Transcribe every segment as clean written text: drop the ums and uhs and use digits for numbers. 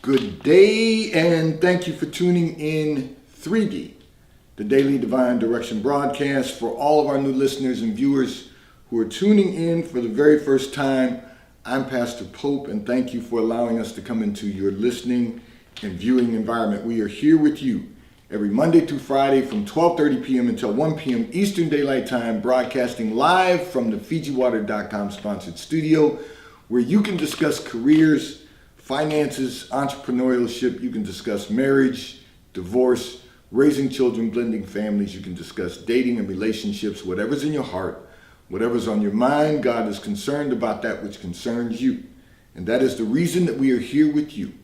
Good day, and thank you for tuning in 3D, the Daily Divine Direction broadcast. For all of our new listeners and viewers who are tuning in for the very first time, I'm Pastor Pope, and thank you for allowing us to come into your listening and viewing environment. We are here with you every Monday through Friday from 12:30 p.m. until 1 p.m. Eastern Daylight Time, broadcasting live from the FijiWater.com sponsored studio, where you can discuss careers, finances, entrepreneurship. You can discuss marriage, divorce, raising children, blending families. You can discuss dating and relationships, whatever's in your heart, whatever's on your mind. God is concerned about that which concerns you. And that is the reason that we are here with you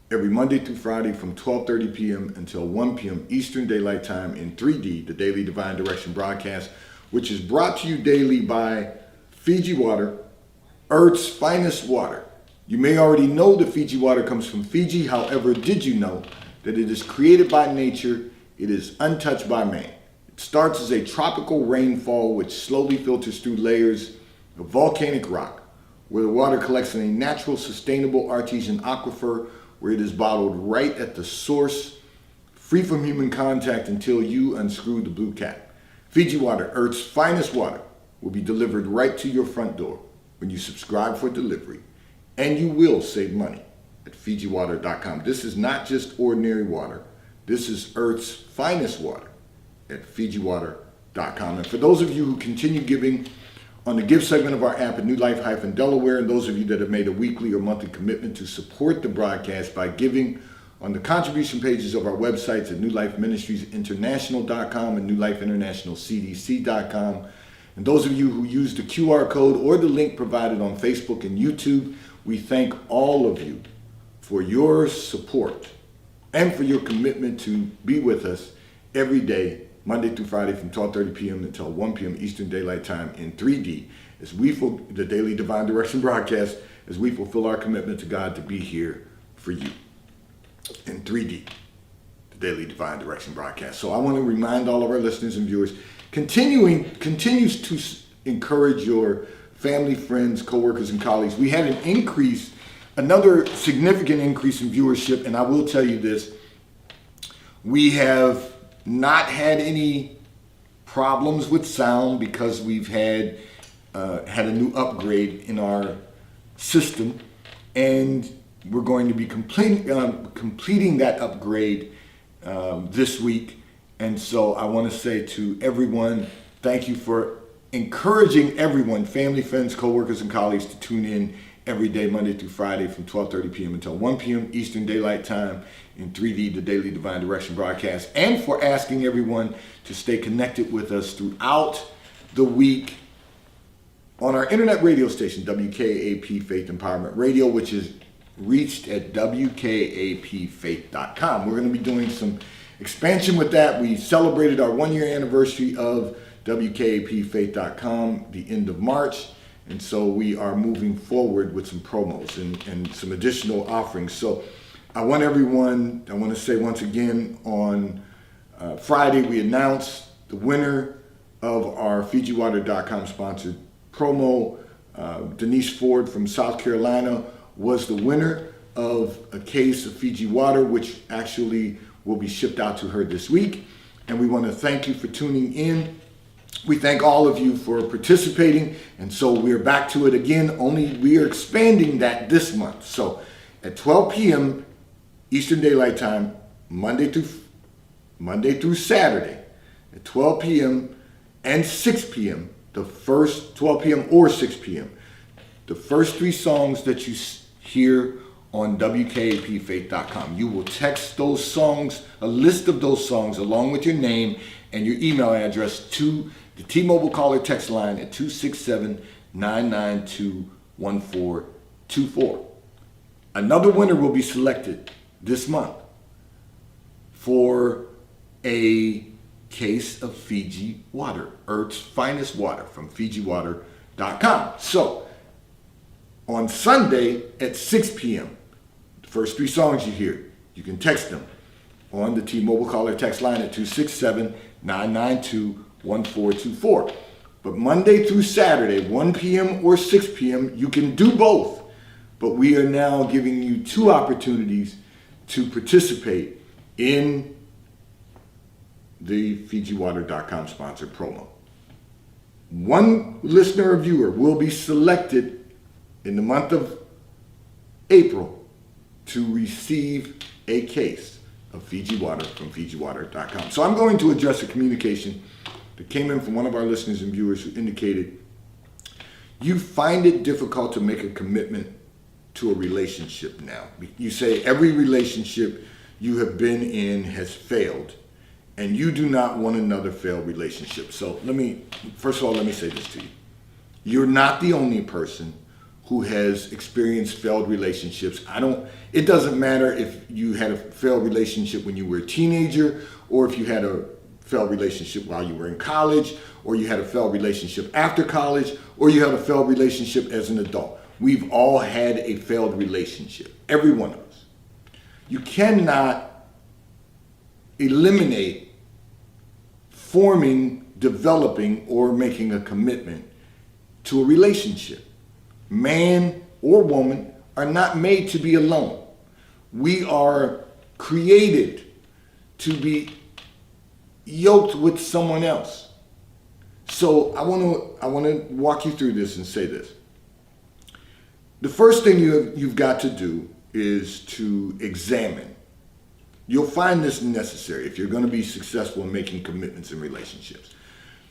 every Monday through Friday from 12:30 p.m. until 1 p.m. Eastern Daylight Time in 3D, the Daily Divine Direction broadcast, which is brought to you daily by Fiji Water, Earth's finest water. You may already know that Fiji water comes from Fiji. However, did you know that it is created by nature? It is untouched by man. It starts as a tropical rainfall which slowly filters through layers of volcanic rock, where the water collects in a natural, sustainable artesian aquifer, where it is bottled right at the source, free from human contact until you unscrew the blue cap. Fiji Water, Earth's finest water, will be delivered right to your front door when you subscribe for delivery. And you will save money at FijiWater.com. This is not just ordinary water. This is Earth's finest water at FijiWater.com. And for those of you who continue giving on the give segment of our app at New Life-Delaware, and those of you that have made a weekly or monthly commitment to support the broadcast by giving on the contribution pages of our websites at NewLifeMinistriesInternational.com and NewLifeInternationalCDC.com, and those of you who use the QR code or the link provided on Facebook and YouTube, we thank all of you for your support and for your commitment to be with us every day, Monday through Friday from 12:30 p.m. until 1 p.m. Eastern Daylight Time in 3D, as we the Daily Divine Direction broadcast, as we fulfill our commitment to God to be here for you in 3D, the Daily Divine Direction broadcast. So I want to remind all of our listeners and viewers, continues to encourage your family, friends, coworkers, and colleagues. We had an increase, another significant increase in viewership, and I will tell you this, we have not had any problems with sound because we've had a new upgrade in our system, and we're going to be completing that upgrade this week. And so I want to say to everyone, thank you for encouraging everyone, family, friends, coworkers, and colleagues to tune in every day, Monday through Friday from 12:30 p.m. until 1 p.m. Eastern Daylight Time in 3D, the Daily Divine Direction broadcast, and for asking everyone to stay connected with us throughout the week on our internet radio station, WKAP Faith Empowerment Radio, which is reached at WKAPfaith.com. We're going to be doing some expansion with that. We celebrated our 1-year anniversary of WKAPfaith.com the end of March, and so we are moving forward with some promos and some additional offerings. So I want to say once again, on Friday we announced the winner of our FijiWater.com sponsored promo. Denise Ford from South Carolina was the winner of a case of Fiji Water, which actually will be shipped out to her this week. And we want to thank you for tuning in. We thank all of you for participating, and so we're back to it again, only we are expanding that this month. So at 12 p.m. Eastern Daylight Time, Monday through Saturday, at 12 p.m. and 6 p.m., the first 12 p.m. or 6 p.m., the first 3 songs that you hear on WKAPfaith.com. You will text those songs, a list of those songs, along with your name and your email address to the T-Mobile caller text line at 267-992-1424. Another winner will be selected this month for a case of Fiji Water, Earth's finest water, from FijiWater.com. So on Sunday at 6 p.m., the first 3 songs you hear, you can text them on the T-Mobile caller text line at 267-992-1424. But Monday through Saturday, 1 p.m. or 6 p.m., you can do both but we are now giving you 2 opportunities to participate in the FijiWater.com sponsored promo. One listener or viewer will be selected in the month of April to receive a case of Fiji Water from FijiWater.com. So I'm going to address a communication that came in from one of our listeners and viewers who indicated you find it difficult to make a commitment to a relationship now. You say every relationship you have been in has failed, and you do not want another failed relationship. So first of all, let me say this to you. You're not the only person who has experienced failed relationships. It doesn't matter if you had a failed relationship when you were a teenager, or if you had a failed relationship while you were in college, or you had a failed relationship after college, or you had a failed relationship as an adult. We've all had a failed relationship, every one of us. You cannot eliminate forming, developing, or making a commitment to a relationship. Man or woman are not made to be alone. We are created to be yoked with someone else. So I want to walk you through this and say this. The first thing you've got to do is to examine. You'll find this necessary if you're going to be successful in making commitments in relationships.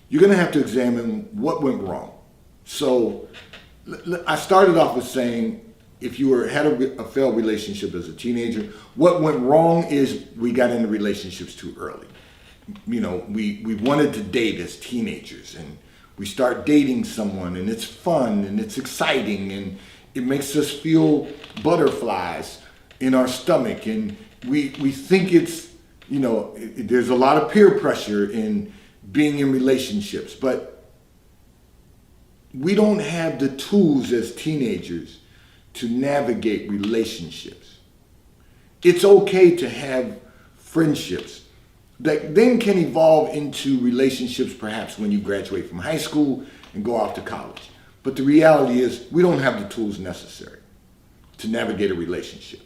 You're going to have to examine what went wrong. So I started off with saying, if you had a failed relationship as a teenager, what went wrong is we got into relationships too early. We wanted to date as teenagers, and we start dating someone, and it's fun and it's exciting, and it makes us feel butterflies in our stomach, and we think it's, there's a lot of peer pressure in being in relationships, but we don't have the tools as teenagers to navigate relationships. It's okay to have friendships that then can evolve into relationships perhaps when you graduate from high school and go off to college. But the reality is we don't have the tools necessary to navigate a relationship.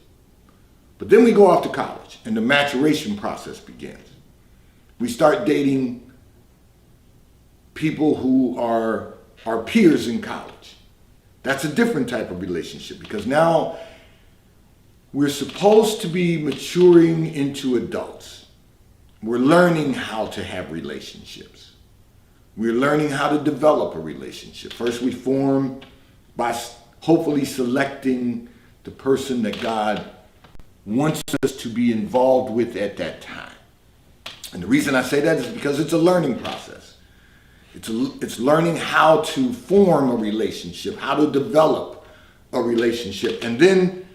But then we go off to college and the maturation process begins. We start dating people who are our peers in college. That's a different type of relationship because now we're supposed to be maturing into adults. We're learning how to have relationships. We're learning how to develop a relationship. First, we form by hopefully selecting the person that God wants us to be involved with at that time. And the reason I say that is because it's a learning process. It's learning how to form a relationship, how to develop a relationship. And then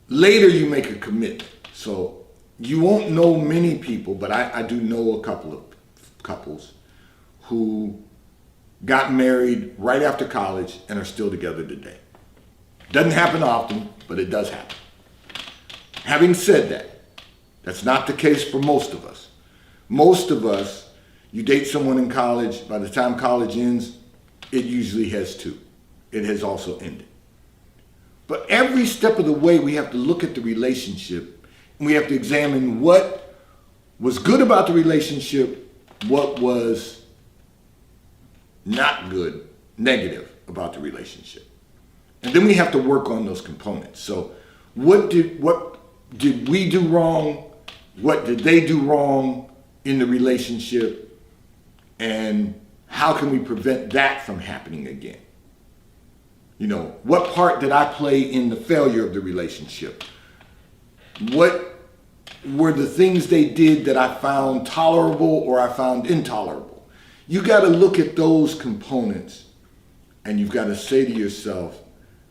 later you make a commitment. So you won't know many people, but I do know a couple of couples who got married right after college and are still together today. Doesn't happen often, but it does happen. Having said that, that's not the case for most of us. Most of us, you date someone in college, by the time college ends, it usually has two. It has also ended. But every step of the way, we have to look at the relationship and we have to examine what was good about the relationship, what was not good, negative about the relationship. And then we have to work on those components. So what did we do wrong? What did they do wrong in the relationship? And how can we prevent that from happening again? What part did I play in the failure of the relationship? What were the things they did that I found tolerable or I found intolerable? You got to look at those components and you've got to say to yourself,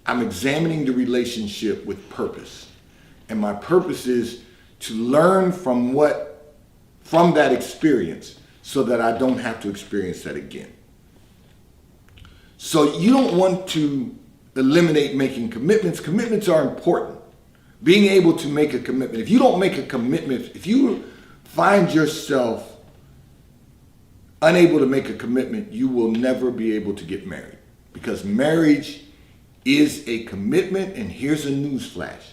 I'm examining the relationship with purpose. And my purpose is to learn from that experience so that I don't have to experience that again. So you don't want to eliminate making commitments. Commitments are important. Being able to make a commitment. If you don't make a commitment, if you find yourself unable to make a commitment, you will never be able to get married. Because marriage is a commitment, and here's a news flash.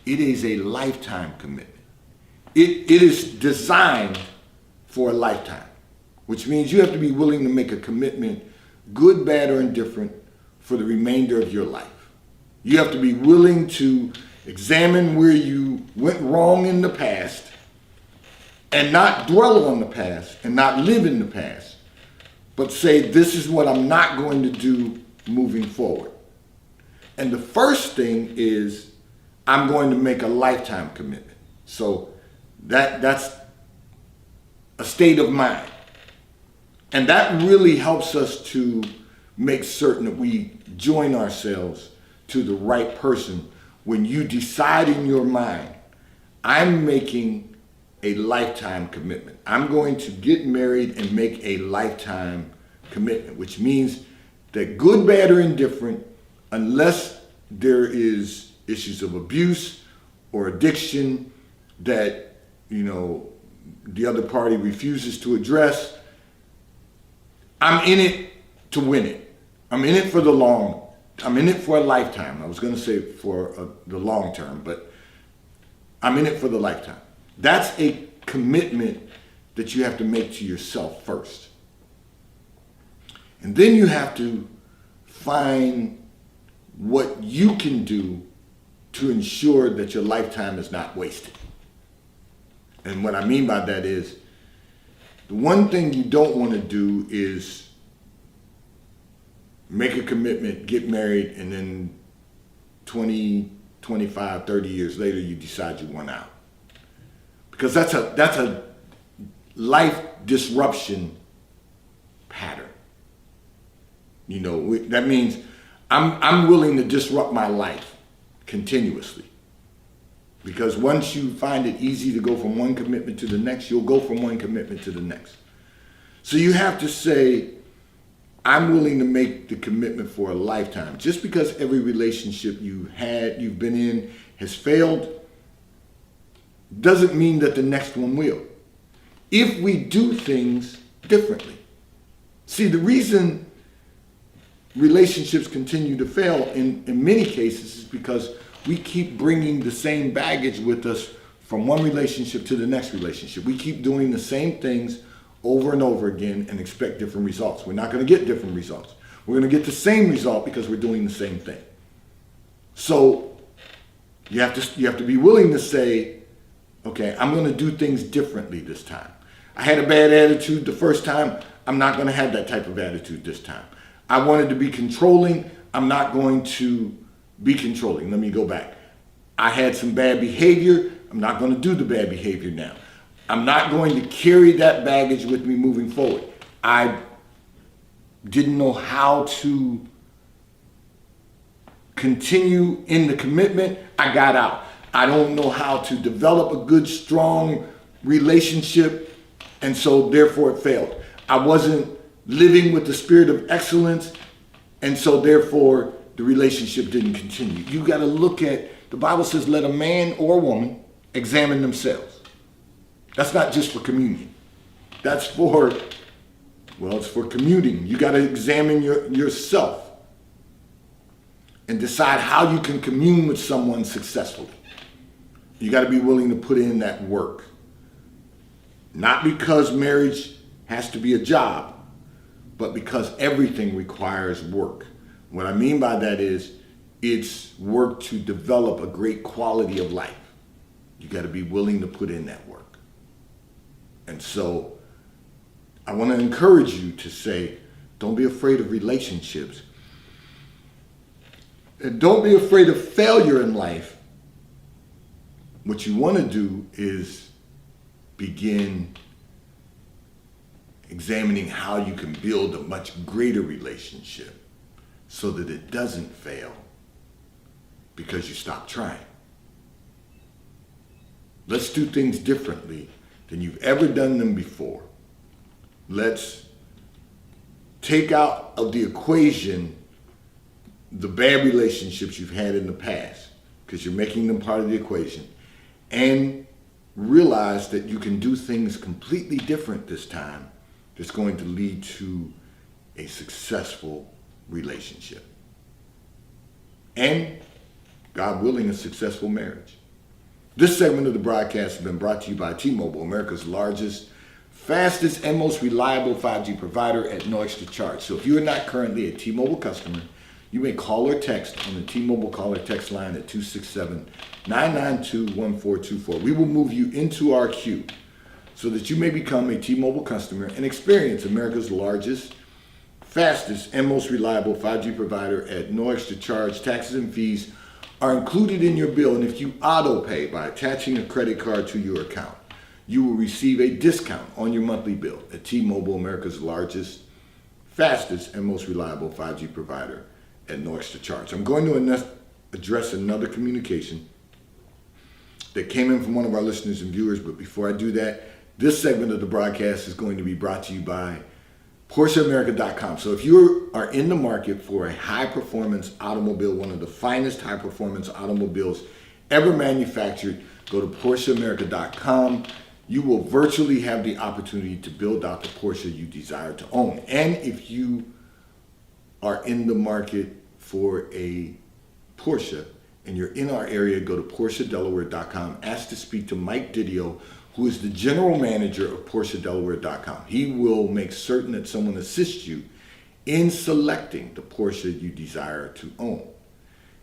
It is a lifetime commitment. It is designed for a lifetime, which means you have to be willing to make a commitment, good, bad, or indifferent, for the remainder of your life. You have to be willing to examine where you went wrong in the past and not dwell on the past and not live in the past, but say, this is what I'm not going to do moving forward. And the first thing is, I'm going to make a lifetime commitment. So that's a state of mind. And that really helps us to make certain that we join ourselves to the right person when you decide in your mind, I'm making a lifetime commitment. I'm going to get married and make a lifetime commitment, which means that good, bad, or indifferent, unless there is issues of abuse or addiction that, the other party refuses to address, I'm in it to win it. I'm in it for I'm in it for a lifetime. I was going to say for the long term, but I'm in it for the lifetime. That's a commitment that you have to make to yourself first. And then you have to find what you can do to ensure that your lifetime is not wasted. And what I mean by that is, the one thing you don't want to do is make a commitment, get married, and then 20, 25, 30 years later, you decide you want out. Because that's a life disruption pattern. That means I'm willing to disrupt my life continuously. Because once you find it easy to go from one commitment to the next, you'll go from one commitment to the next. So you have to say, I'm willing to make the commitment for a lifetime. Just because every relationship you've been in has failed, doesn't mean that the next one will. If we do things differently. See, the reason relationships continue to fail in many cases is because we keep bringing the same baggage with us from one relationship to the next relationship. We keep doing the same things over and over again and expect different results. We're not going to get different results. We're going to get the same result because we're doing the same thing. So you have to be willing to say, okay, I'm going to do things differently this time. I had a bad attitude the first time. I'm not going to have that type of attitude this time. I wanted to be controlling. I'm not going to be controlling. Let me go back. I had some bad behavior. I'm not going to do the bad behavior now. I'm not going to carry that baggage with me moving forward. I didn't know how to continue in the commitment. I got out. I don't know how to develop a good, strong relationship, and so therefore it failed. I wasn't living with the spirit of excellence, and so therefore the relationship didn't continue. You got to look at, the Bible says, let a man or a woman examine themselves. That's not just for communion. That's for, it's for commuting. You got to examine yourself and decide how you can commune with someone successfully. You got to be willing to put in that work. Not because marriage has to be a job, but because everything requires work. What I mean by that is, it's work to develop a great quality of life. You got to be willing to put in that work. And so I want to encourage you to say, don't be afraid of relationships. And don't be afraid of failure in life. What you want to do is begin examining how you can build a much greater relationship so that it doesn't fail because you stop trying. Let's do things differently than you've ever done them before. Let's take out of the equation the bad relationships you've had in the past, because you're making them part of the equation, and realize that you can do things completely different this time that's going to lead to a successful relationship. and, God willing, a successful marriage. This segment of the broadcast has been brought to you by T-Mobile, America's largest, fastest, and most reliable 5G provider at no extra charge. So if you are not currently a T-Mobile customer, you may call or text on the T-Mobile call or text line at 267-992-1424. We will move you into our queue so that you may become a T-Mobile customer and experience America's largest, fastest, and most reliable 5G provider at no extra charge. Taxes and fees are included in your bill, and if you auto pay by attaching a credit card to your account, you will receive a discount on your monthly bill at T-Mobile, America's largest, fastest, and most reliable 5G provider at no extra charge. I'm going to address another communication that came in from one of our listeners and viewers, but before I do that, this segment of the broadcast is going to be brought to you by PorscheAmerica.com. So if you are in the market for a high-performance automobile, one of the finest high-performance automobiles ever manufactured, go to PorscheAmerica.com. You will virtually have the opportunity to build out the Porsche you desire to own. And if you are in the market for a Porsche and you're in our area, go to PorscheDelaware.com. Ask to speak to Mike Didio, who is the general manager of PorscheDelaware.com. He will make certain that someone assists you in selecting the Porsche you desire to own.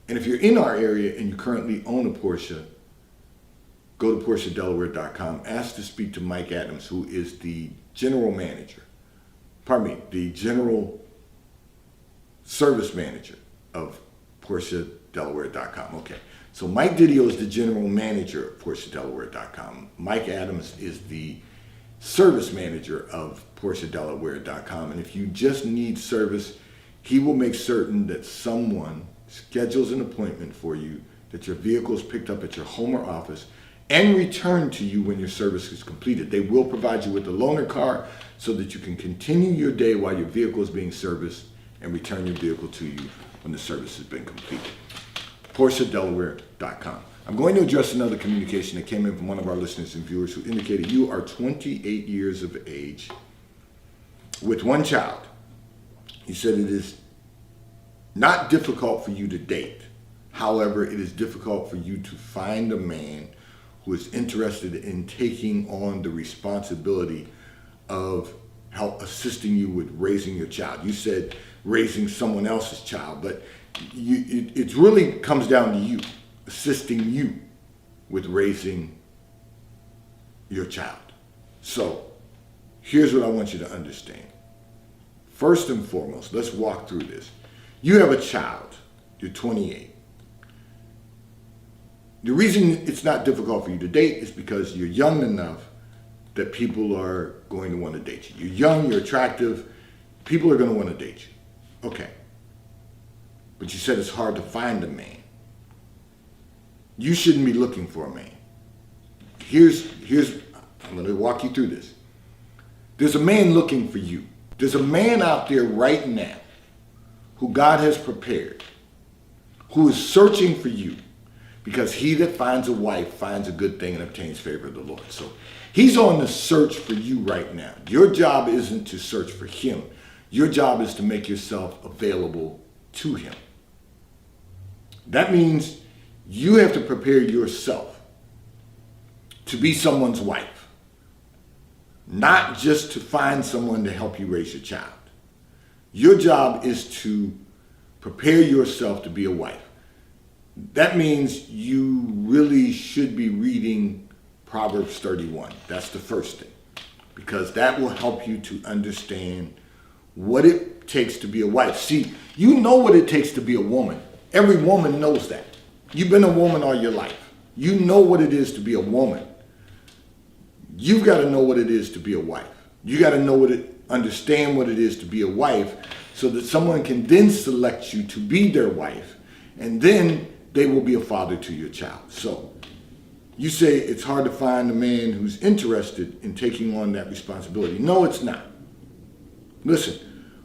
And if you're in our area and you currently own a Porsche, go to PorscheDelaware.com. Ask to speak to Mike Adams, who is the general manager, the general service manager of PorscheDelaware.com. Okay. So Mike Didio is the general manager of PorscheDelaware.com. Mike Adams is the service manager of PorscheDelaware.com. And if you just need service, he will make certain that someone schedules an appointment for you, that your vehicle is picked up at your home or office and returned to you when your service is completed. They will provide you with a loaner car so that you can continue your day while your vehicle is being serviced and return your vehicle to you when the service has been completed. PorscheDelaware.com. I'm going to address another communication that came in from one of our listeners and viewers who indicated you are 28 years of age with one child. He said it is not difficult for you to date. However, it is difficult for you to find a man who is interested in taking on the responsibility of help assisting you with raising your child. You said raising someone else's child, but it really comes down to you, assisting you with raising your child. So here's what I want you to understand. First and foremost, let's walk through this. You have a child, you're 28. The reason it's not difficult for you to date is because you're young enough that people are going to want to date you. You're young, you're attractive, people are going to want to date you. Okay. But you said it's hard to find a man. You shouldn't be looking for a man. I'm going to walk you through this. There's a man looking for you. There's a man out there right now who God has prepared, who is searching for you, because he that finds a wife finds a good thing and obtains favor of the Lord. So he's on the search for you right now. Your job isn't to search for him. Your job is to make yourself available to him. That means you have to prepare yourself to be someone's wife, not just to find someone to help you raise your child. Your job is to prepare yourself to be a wife. That means you really should be reading Proverbs 31. That's the first thing, because that will help you to understand what it takes to be a wife. See, you know what it takes to be a woman. Every woman knows that. You've been a woman all your life. You know what it is to be a woman. You've got to know what it is to be a wife. You got to understand what it is to be a wife, so that someone can then select you to be their wife, and then they will be a father to your child. So you say it's hard to find a man who's interested in taking on that responsibility. No, it's not. Listen,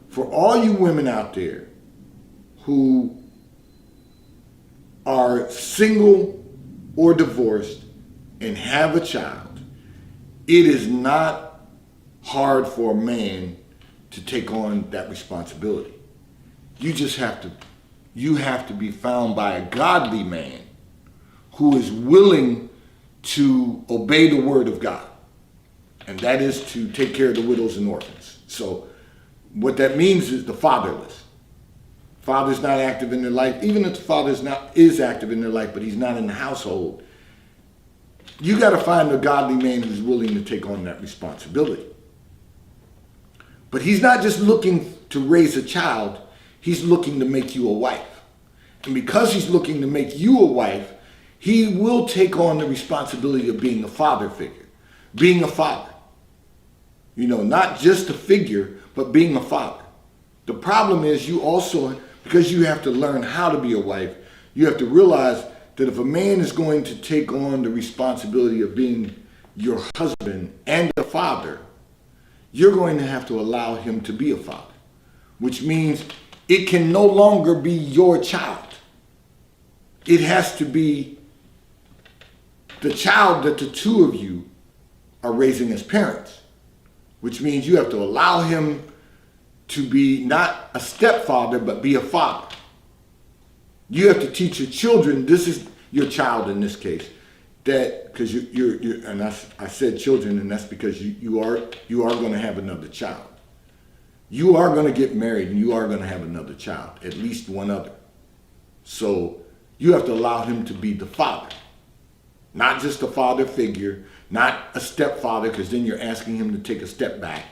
for all you women out there who are single or divorced and have a child, it is not hard for a man to take on that responsibility. You just have to you have to be found by a godly man who is willing to obey the word of God. And that is to take care of the widows and orphans. So what that means is the fatherless. Father's not active in their life. Even if the father is active in their life, but he's not in the household, you got to find a godly man who's willing to take on that responsibility. But he's not just looking to raise a child, he's looking to make you a wife. And because he's looking to make you a wife, he will take on the responsibility of being a father figure, being a father. You know, not just a figure, but being a father. The problem is you also, because you have to learn how to be a wife, you have to realize that if a man is going to take on the responsibility of being your husband and a father, you're going to have to allow him to be a father, which means it can no longer be your child. It has to be the child that the two of you are raising as parents, which means you have to allow him to be not a stepfather, but be a father. You have to teach your children, this is your child in this case, that because you're and I said children, and that's because you are going to have another child. You are going to get married, and you are going to have another child, at least one other. So you have to allow him to be the father, not just a father figure, not a stepfather, because then you're asking him to take a step back,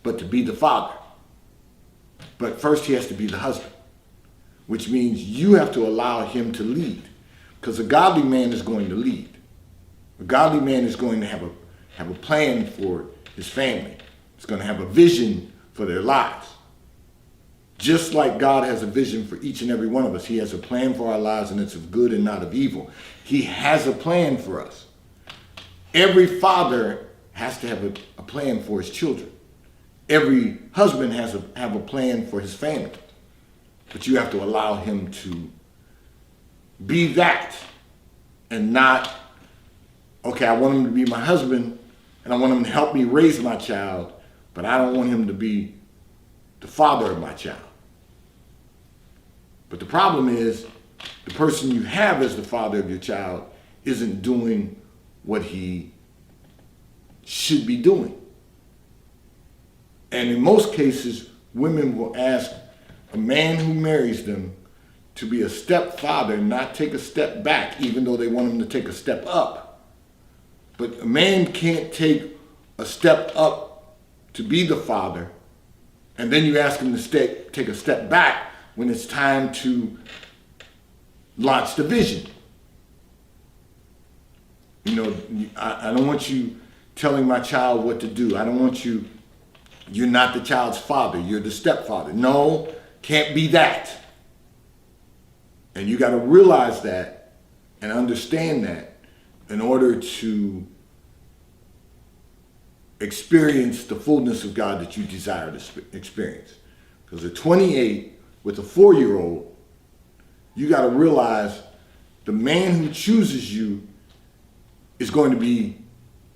but to be the father. But first he has to be the husband, which means you have to allow him to lead, because a godly man is going to lead. A godly man is going to have a plan for his family. He's going to have a vision for their lives. Just like God has a vision for each and every one of us. He has a plan for our lives, and it's of good and not of evil. He has a plan for us. Every father has to have a plan for his children. Every husband has to have a plan for his family. But you have to allow him to be that and not, okay, I want him to be my husband and I want him to help me raise my child, but I don't want him to be the father of my child. But the problem is the person you have as the father of your child isn't doing what he should be doing. And in most cases, women will ask a man who marries them to be a stepfather, not take a step back, even though they want him to take a step up. But a man can't take a step up to be the father, and then you ask him to take a step back when it's time to launch the vision. You know, I don't want you telling my child what to do. I don't want you, you're not the child's father, you're the stepfather. No, can't be that. And you got to realize that and understand that in order to experience the fullness of God that you desire to experience. Because at 28, with a 4-year-old, you got to realize the man who chooses you is going to be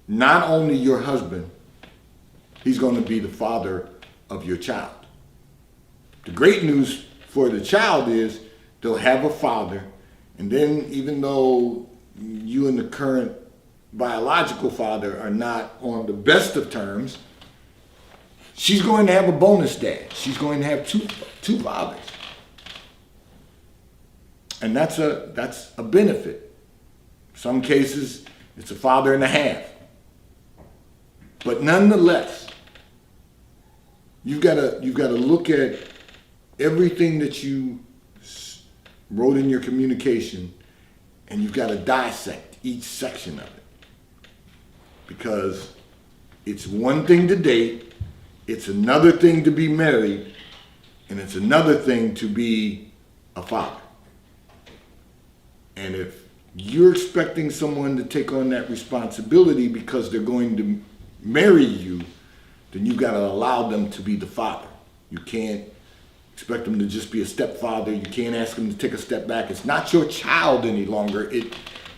not only your husband, he's going to be the father of your child. The great news for the child is they'll have a father, and then even though you and the current biological father are not on the best of terms, she's going to have a bonus dad. She's going to have two fathers. And that's a benefit. Some cases, it's a father and a half. But nonetheless, you've got to look at everything that you wrote in your communication, and you've got to dissect each section of it. Because it's one thing to date, it's another thing to be married, and it's another thing to be a father. And if you're expecting someone to take on that responsibility because they're going to marry you, then you've got to allow them to be the father. You can't expect them to just be a stepfather. You can't ask them to take a step back. It's not your child any longer. It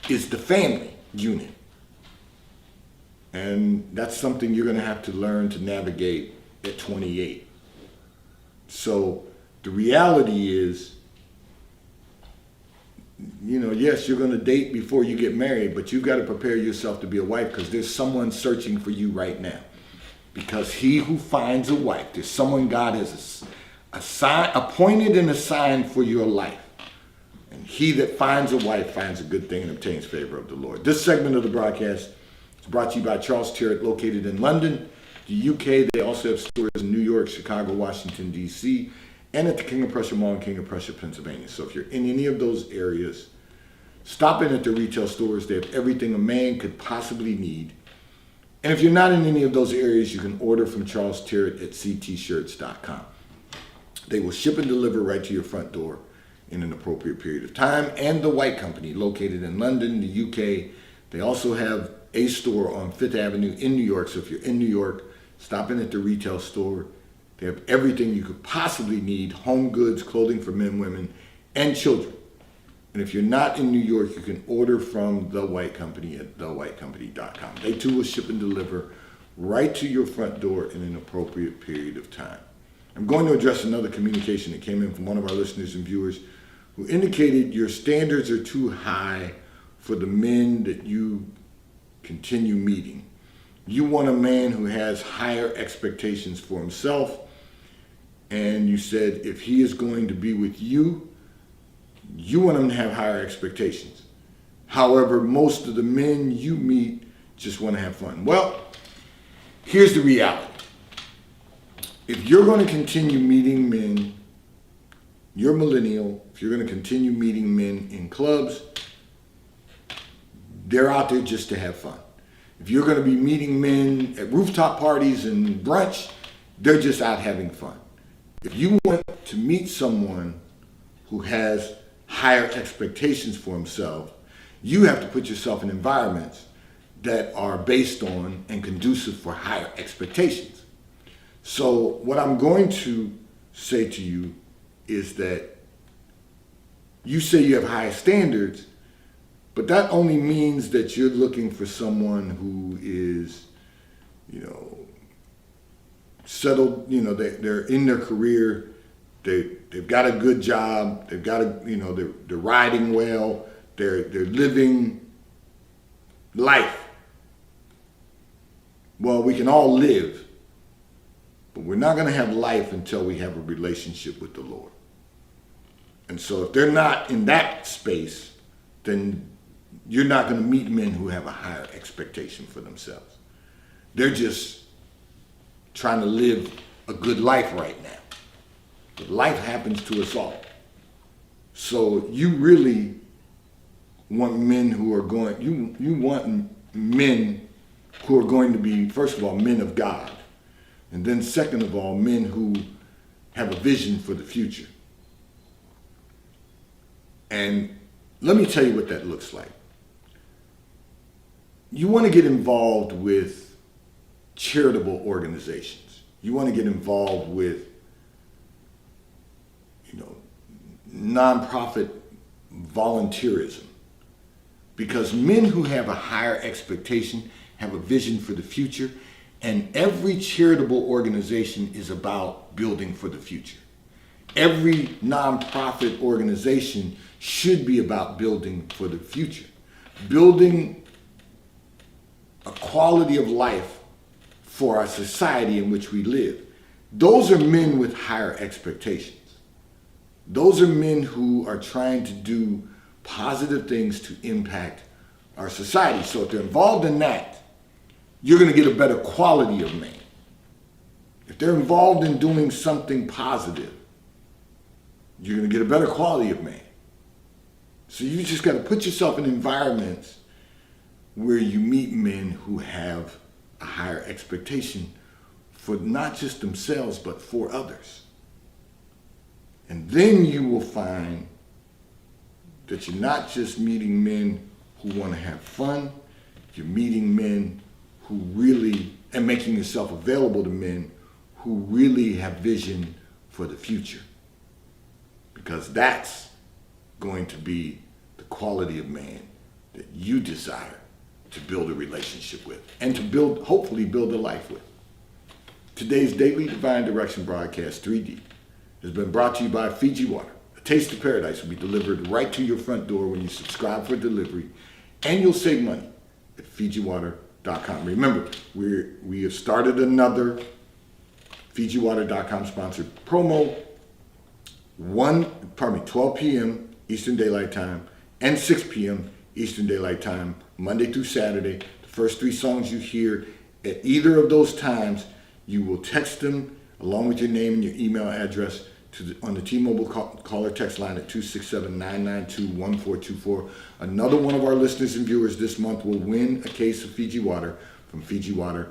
is the family unit. And that's something you're going to have to learn to navigate at 28. So the reality is yes, you're going to date before you get married, but you've got to prepare yourself to be a wife because there's someone searching for you right now. Because he who finds a wife, there's someone God has appointed and assigned for your life. And he that finds a wife finds a good thing and obtains favor of the Lord. This segment of the broadcast is brought to you by Charles Tyrwhitt, located in London, the UK. They also have stores in New York, Chicago, Washington, D.C., and at the King of Prussia Mall in King of Prussia, Pennsylvania. So if you're in any of those areas, stop in at the retail stores. They have everything a man could possibly need. And if you're not in any of those areas, you can order from Charles Tyrwhitt at ctshirts.com. They will ship and deliver right to your front door in an appropriate period of time. And the White Company, located in London, the UK, they also have a store on Fifth Avenue in New York. So if you're in New York, stop in at the retail store. They have everything you could possibly need: home goods, clothing for men, women, and children. And if you're not in New York, you can order from The White Company at thewhitecompany.com. They too will ship and deliver right to your front door in an appropriate period of time. I'm going to address another communication that came in from one of our listeners and viewers who indicated your standards are too high for the men that you continue meeting. You want a man who has higher expectations for himself, and you said if he is going to be with you, you want him to have higher expectations. However, most of the men you meet just want to have fun. Well, here's the reality. If you're going to continue meeting men, you're millennial, if you're going to continue meeting men in clubs, they're out there just to have fun. If you're going to be meeting men at rooftop parties and brunch, they're just out having fun. If you want to meet someone who has higher expectations for himself, you have to put yourself in environments that are based on and conducive for higher expectations. So what I'm going to say to you is that you say you have high standards, but that only means that you're looking for someone who is, settled, they're in their career, they've got a good job, they've got they're riding well, they're living life. Well, we can all live, but we're not going to have life until we have a relationship with the Lord. And so if they're not in that space, then you're not going to meet men who have a higher expectation for themselves. They're just trying to live a good life right now. But life happens to us all. So you really want men who are going, you want men who are going to be, first of all, men of God. And then second of all, men who have a vision for the future. And let me tell you what that looks like. You want to get involved with charitable organizations. You want to get involved with, nonprofit volunteerism. Because men who have a higher expectation have a vision for the future, and every charitable organization is about building for the future. Every nonprofit organization should be about building for the future. Building a quality of life for our society in which we live. Those are men with higher expectations. Those are men who are trying to do positive things to impact our society. So if they're involved in that, you're going to get a better quality of man. If they're involved in doing something positive, you're going to get a better quality of man. So you just got to put yourself in environments where you meet men who have a higher expectation for not just themselves, but for others. And then you will find that you're not just meeting men who want to have fun, you're meeting men who really, and making yourself available to men who really have vision for the future. Because that's going to be the quality of man that you desire to build a relationship with and to hopefully build a life with. Today's Daily Divine Direction broadcast 3D has been brought to you by Fiji Water, A Taste of Paradise will be delivered right to your front door when you subscribe for delivery, and you'll save money at FijiWater.com. Remember, we have started another FijiWater.com sponsored promo. 12 p.m. Eastern Daylight Time and 6 p.m. Eastern Daylight Time, Monday through Saturday. The first 3 songs you hear at either of those times, you will text them along with your name and your email address on the T-Mobile caller text line at 267-992-1424. Another one of our listeners and viewers this month will win a case of Fiji Water from FijiWater.com.